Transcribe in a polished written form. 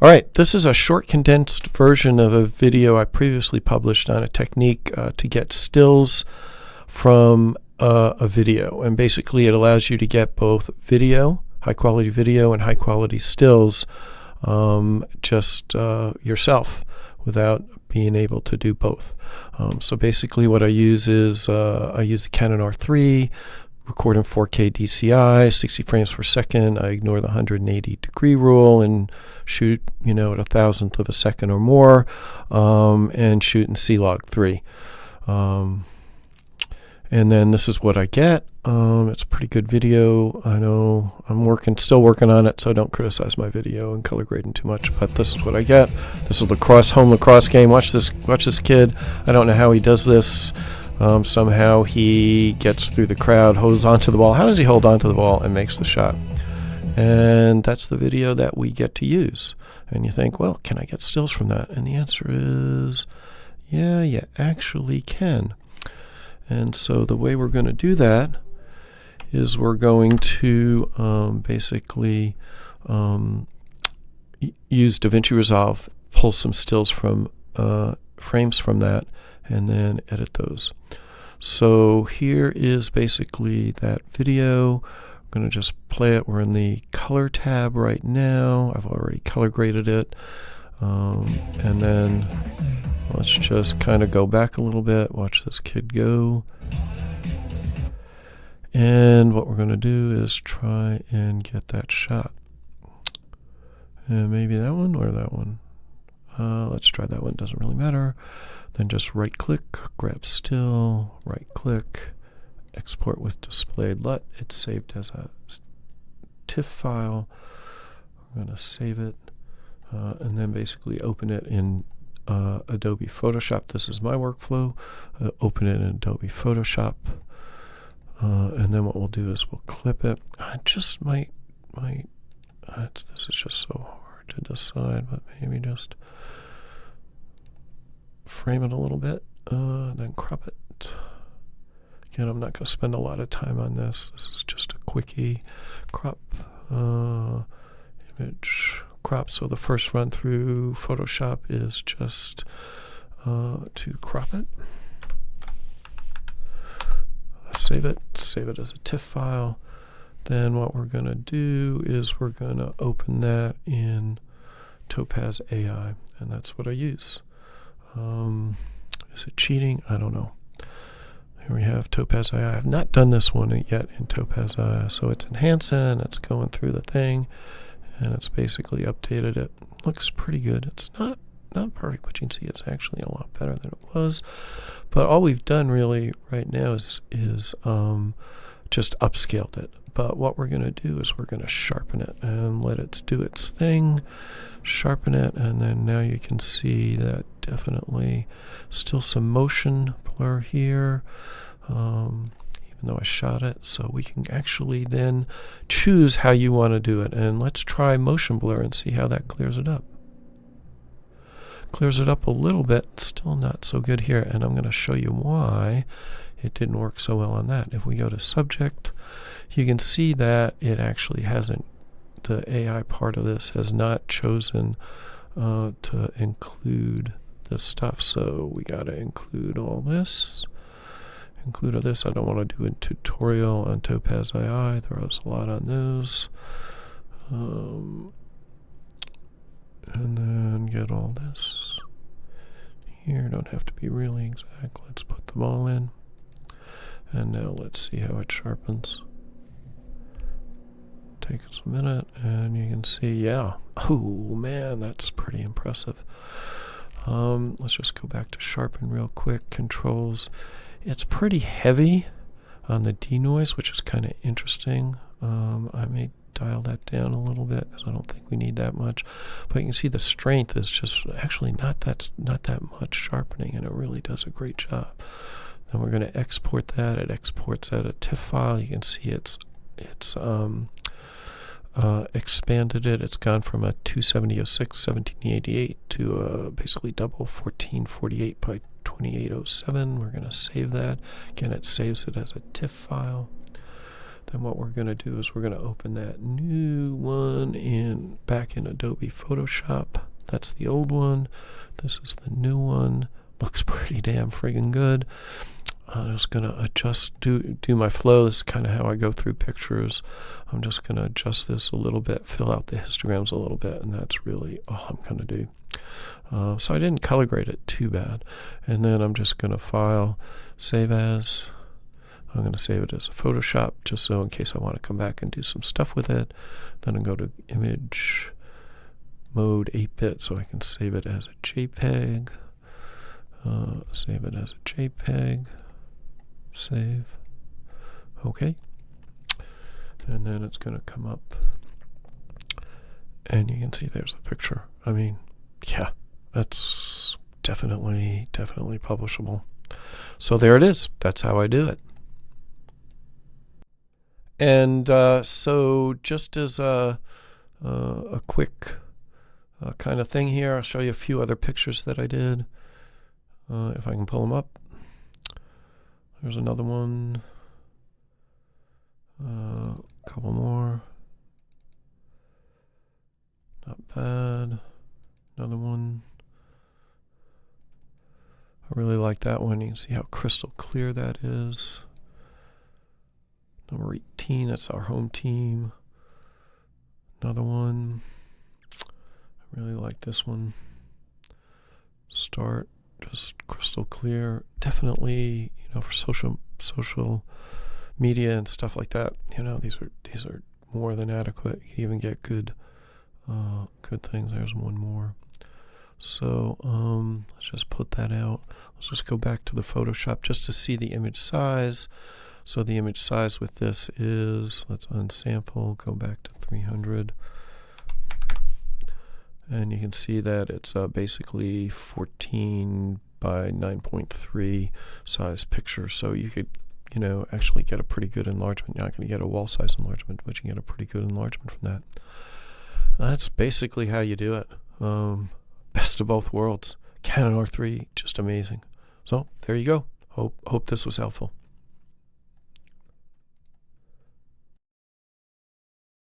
All right, this is a short condensed version of a video I previously published on a technique to get stills from a video. And basically it allows you to get both video, high quality video, and high quality stills just yourself without being able to do both. So basically what I use is I use the Canon R3, record in 4K DCI, 60 frames per second. I ignore the 180 degree rule and shoot, at 1,000th of a second or more, and shoot in C-Log3. And then this is what I get. It's a pretty good video. I know I'm still working on it, so don't criticize my video and color grading too much, but this is what I get. This is home lacrosse game. Watch this kid. I don't know how he does this. Somehow he gets through the crowd, holds onto the ball. How does he hold onto the ball and makes the shot? And that's the video that we get to use. And you think, well, can I get stills from that? And the answer is, yeah, you actually can. And so the way we're going to do that is we're going to basically use DaVinci Resolve, pull some stills from frames from that, and then edit those. So here is basically that video. I'm going to just play it. We're in the color tab right now. I've already color graded it. And then let's just kind of go back a little bit. Watch this kid go. And what we're going to do is try and get that shot. And maybe that one or that one. Let's try that one. Doesn't really matter. Then just right click, grab still, right click, export with displayed LUT. It's saved as a TIFF file. I'm going to save it and then basically open it in Adobe Photoshop. This is my workflow. Open it in Adobe Photoshop. And then what we'll do is we'll clip it. I just might this is just so hard to decide, but maybe just frame it a little bit, then crop it. Again, I'm not going to spend a lot of time on this. This is just a quickie. Crop, image, crop. So the first run through Photoshop is just to crop it. Save it as a TIFF file. Then what we're going to do is we're going to open that in TopazAI, and that's what I use. Is it cheating? I don't know. Here we have TopazAI. I have not done this one yet in TopazAI. So it's enhancing, it's going through the thing, and it's basically updated it. Looks pretty good. It's not perfect, but you can see it's actually a lot better than it was. But all we've done really right now is just upscaled it. But what we're going to do is we're going to sharpen it and let it do its thing. Sharpen it, and then now you can see that definitely still some motion blur here, even though I shot it. So we can actually then choose how you want to do it. And let's try motion blur and see how that clears it up. Clears it up a little bit, still not so good here, and I'm going to show you why it didn't work so well on that. If we go to subject, you can see that it actually hasn't, the AI part of this has not chosen to include this stuff. So we got to include all this. Include all this. I don't want to do a tutorial on TopazAI. There was a lot on those. And then get all this here. Don't have to be really exact. Let's put them all in. And now let's see how it sharpens. Takes a minute, and you can see, yeah. Oh man, that's pretty impressive. Let's just go back to sharpen real quick. Controls. It's pretty heavy on the denoise, which is kind of interesting. I may dial that down a little bit because I don't think we need that much. But you can see the strength is just actually not that much sharpening, and it really does a great job. Then we're going to export that. It exports at a TIFF file. You can see it's expanded it. It's gone from a 27006 1788 to basically double 1448 by 2807. We're going to save that. Again, it saves it as a TIFF file. then what we're going to do is we're going to open that new one back in Adobe Photoshop. That's the old one. This is the new one. Looks pretty damn friggin' good. I'm just going to adjust, do my flow. This is kind of how I go through pictures. I'm just going to adjust this a little bit, fill out the histograms a little bit, and that's really all I'm going to do. So I didn't color grade it too bad. And then I'm just going to file, save as. I'm going to save it as a Photoshop, just so in case I want to come back and do some stuff with it. Then I'll go to image mode 8-bit, so I can save it as a JPEG. Save it as a JPEG. Save. Okay. And then it's going to come up, and you can see there's the picture. I mean, yeah, that's definitely publishable. So there it is. That's how I do it. And so just as a quick kind of thing here, I'll show you a few other pictures that I did. If I can pull them up. There's another one. A couple more. Not bad. Another one. I really like that one. You can see how crystal clear that is. Number 18, that's our home team. Another one. I really like this one. Start, just crystal clear. Definitely, for social media and stuff like that, these are more than adequate. You can even get good things. There's one more. So let's just put that out. Let's just go back to the Photoshop just to see the image size. So the image size with this is, let's unsample, go back to 300. And you can see that it's basically 14 by 9.3 size picture. So you could, actually get a pretty good enlargement. You're not going to get a wall size enlargement, but you can get a pretty good enlargement from that. That's basically how you do it. Best of both worlds. Canon R3, just amazing. So there you go. Hope this was helpful.